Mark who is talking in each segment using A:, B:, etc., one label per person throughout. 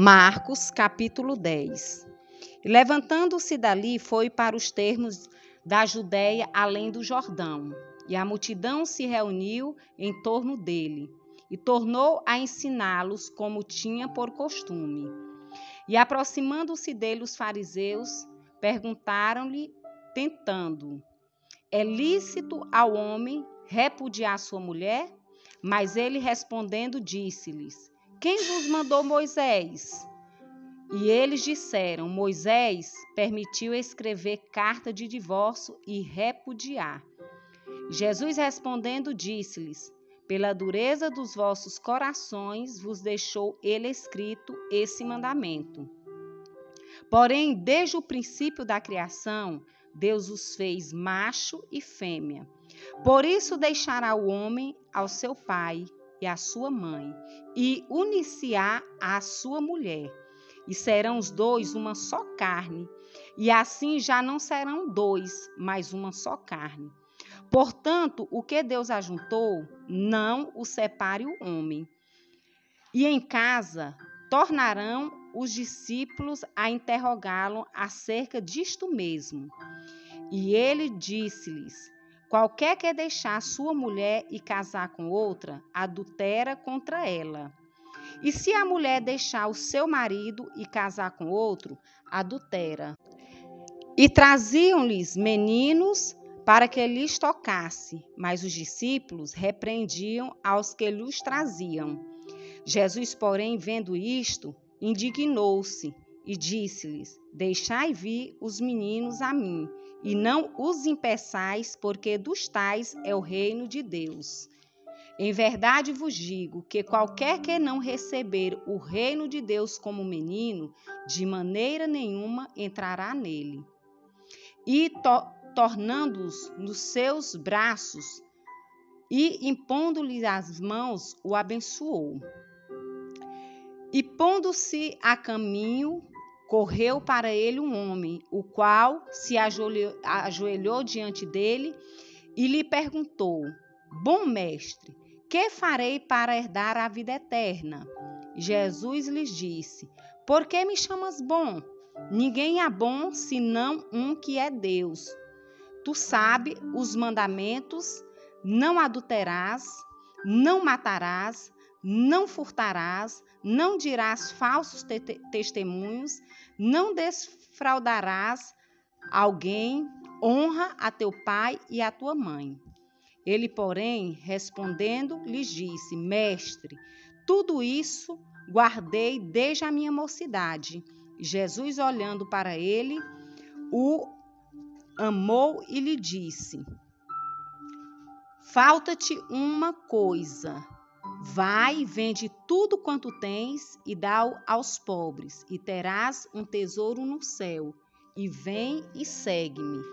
A: Marcos, capítulo 10. Levantando-se dali, foi para os termos da Judéia, além do Jordão. E a multidão se reuniu em torno dele, e tornou a ensiná-los como tinha por costume. E aproximando-se dele os fariseus, perguntaram-lhe, tentando: é lícito ao homem repudiar sua mulher? Mas ele respondendo disse-lhes: quem vos mandou Moisés? E eles disseram: Moisés permitiu escrever carta de divórcio e repudiar. Jesus respondendo disse-lhes: pela dureza dos vossos corações vos deixou ele escrito esse mandamento. Porém, desde o princípio da criação, Deus os fez macho e fêmea. Por isso deixará o homem ao seu pai e à sua mãe, e unir-se-á à sua mulher, e serão os dois uma só carne. E assim já não serão dois, mas uma só carne. Portanto, o que Deus ajuntou, não o separe o homem. E em casa tornarão os discípulos a interrogá-lo acerca disto mesmo. E ele disse-lhes: qualquer que deixar sua mulher e casar com outra, adultera contra ela. E se a mulher deixar o seu marido e casar com outro, adultera. E traziam-lhes meninos para que lhes tocasse, mas os discípulos repreendiam aos que lhes traziam. Jesus, porém, vendo isto, indignou-se e disse-lhes: deixai vir os meninos a mim, e não os impeçais, porque dos tais é o reino de Deus. Em verdade vos digo que qualquer que não receber o reino de Deus como menino, de maneira nenhuma entrará nele. E tornando-os nos seus braços e impondo-lhe as mãos, o abençoou. E pondo-se a caminho, correu para ele um homem, o qual se ajoelhou diante dele e lhe perguntou: bom mestre, que farei para herdar a vida eterna? Jesus lhes disse: por que me chamas bom? Ninguém é bom senão um que é Deus. Tu sabes os mandamentos: não adulterarás, não matarás, não furtarás, não dirás falsos testemunhos, não defraudarás alguém, honra a teu pai e a tua mãe. Ele, porém, respondendo, lhes disse: mestre, tudo isso guardei desde a minha mocidade. Jesus, olhando para ele, o amou e lhe disse: falta-te uma coisa. Vai, vende tudo quanto tens e dá-o aos pobres, e terás um tesouro no céu. E vem e segue-me.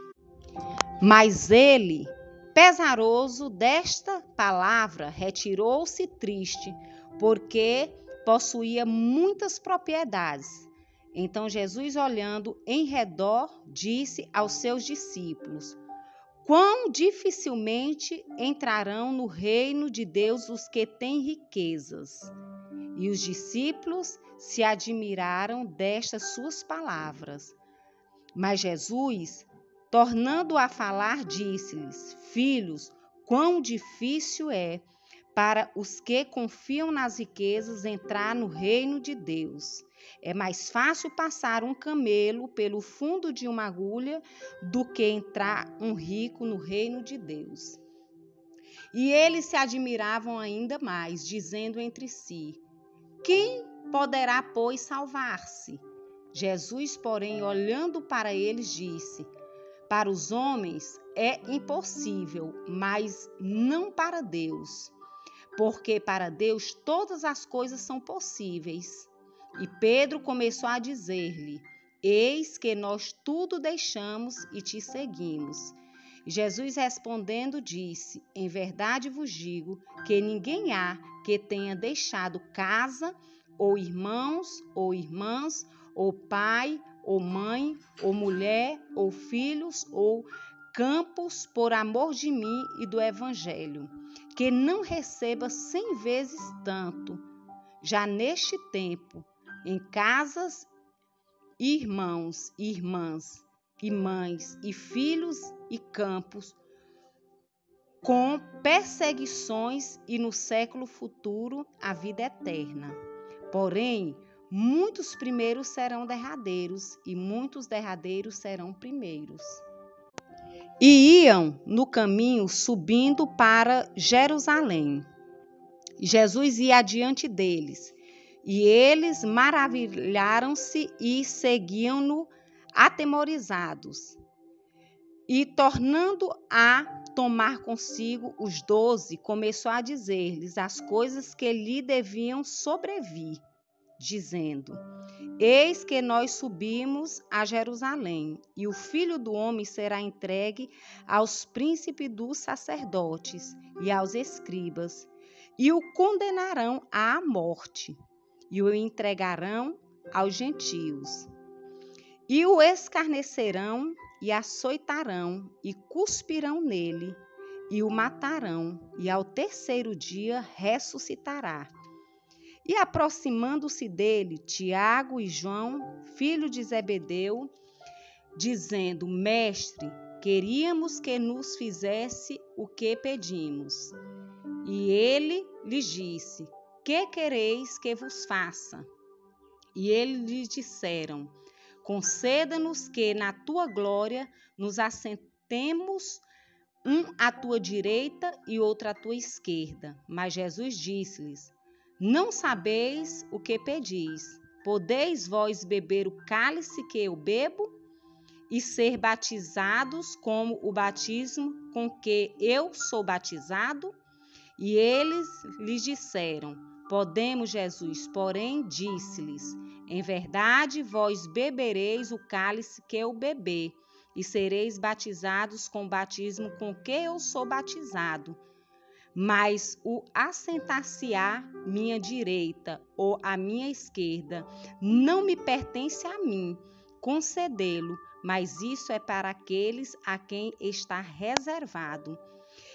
A: Mas ele, pesaroso desta palavra, retirou-se triste, porque possuía muitas propriedades. Então Jesus, olhando em redor, disse aos seus discípulos: quão dificilmente entrarão no reino de Deus os que têm riquezas. E os discípulos se admiraram destas suas palavras. Mas Jesus, tornando a falar, disse-lhes: filhos, quão difícil é para os que confiam nas riquezas entrar no reino de Deus. É mais fácil passar um camelo pelo fundo de uma agulha do que entrar um rico no reino de Deus. E eles se admiravam ainda mais, dizendo entre si: quem poderá, pois, salvar-se? Jesus, porém, olhando para eles, disse: para os homens é impossível, mas não para Deus. Porque para Deus todas as coisas são possíveis. E Pedro começou a dizer-lhe: eis que nós tudo deixamos e te seguimos. E Jesus respondendo disse: em verdade vos digo que ninguém há que tenha deixado casa, ou irmãos, ou irmãs, ou pai, ou mãe, ou mulher, ou filhos, ou campos, por amor de mim e do evangelho, que não receba 100 vezes tanto, já neste tempo, em casas, irmãos, irmãs, e mães, e filhos, e campos, com perseguições, e no século futuro a vida eterna. Porém, muitos primeiros serão derradeiros, e muitos derradeiros serão primeiros. E iam no caminho subindo para Jerusalém. Jesus ia adiante deles, e eles maravilharam-se e seguiam-no atemorizados. E tornando a tomar consigo os 12, começou a dizer-lhes as coisas que lhe deviam sobrevir, dizendo: Eis que nós subimos a Jerusalém, e o Filho do Homem será entregue aos príncipes dos sacerdotes e aos escribas, e o condenarão à morte, e o entregarão aos gentios. E o escarnecerão, e açoitarão, e cuspirão nele, e o matarão, e ao terceiro dia ressuscitará. E aproximando-se dele, Tiago e João, filho de Zebedeu, dizendo: Mestre, queríamos que nos fizesse o que pedimos. E ele lhes disse: Que quereis que vos faça? E eles lhe disseram: Conceda-nos que na tua glória nos assentemos, um à tua direita e outro à tua esquerda. Mas Jesus disse-lhes: Não sabeis o que pedis. Podeis vós beber o cálice que eu bebo e ser batizados como o batismo com que eu sou batizado? E eles lhes disseram: Podemos, Jesus. Porém, disse-lhes: Em verdade, vós bebereis o cálice que eu beber, e sereis batizados com o batismo com que eu sou batizado. Mas o assentar-se-á minha direita ou à minha esquerda não me pertence a mim concedê-lo, mas isso é para aqueles a quem está reservado.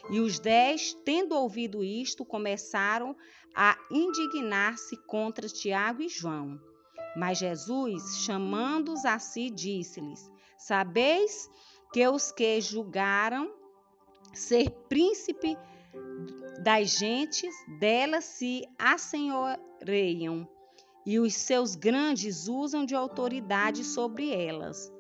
A: E os 10, tendo ouvido isto, começaram a indignar-se contra Tiago e João. Mas Jesus, chamando-os a si, disse-lhes: Sabeis que os que julgaram ser príncipe das gentes, delas se assenhoreiam, e os seus grandes usam de autoridade sobre elas.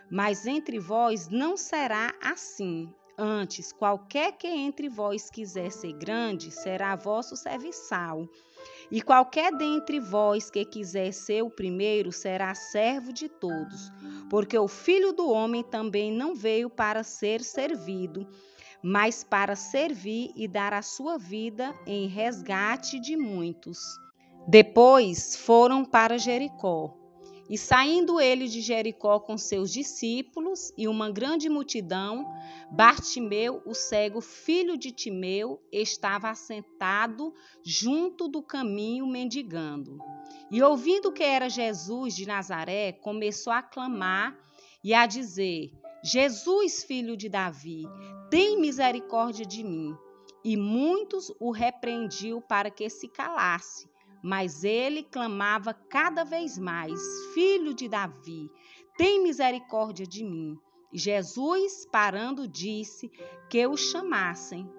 A: Mas entre vós não será assim. Antes, qualquer que entre vós quiser ser grande, será vosso serviçal. E qualquer dentre vós que quiser ser o primeiro, será servo de todos. Porque o Filho do Homem também não veio para ser servido, mas para servir e dar a sua vida em resgate de muitos. Depois foram para Jericó. E saindo ele de Jericó com seus discípulos e uma grande multidão, Bartimeu, o cego, filho de Timeu, estava assentado junto do caminho mendigando. E ouvindo que era Jesus de Nazaré, começou a clamar e a dizer: Jesus, filho de Davi, tem misericórdia de mim. E muitos o repreendiam para que se calasse. Mas ele clamava cada vez mais: Filho de Davi, tem misericórdia de mim. E Jesus, parando, disse que o chamassem.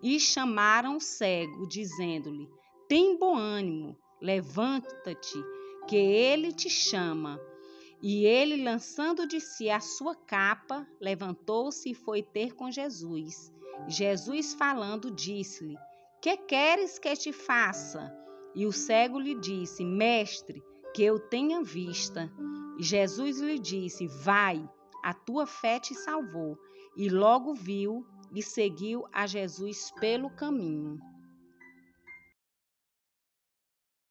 A: E chamaram o cego, dizendo-lhe: Tem bom ânimo, levanta-te, que ele te chama. E ele, lançando de si a sua capa, levantou-se e foi ter com Jesus. Jesus, falando, disse-lhe: Que queres que te faça? E o cego lhe disse: Mestre, que eu tenha vista. E Jesus lhe disse: Vai, a tua fé te salvou. E logo viu e seguiu a Jesus pelo caminho.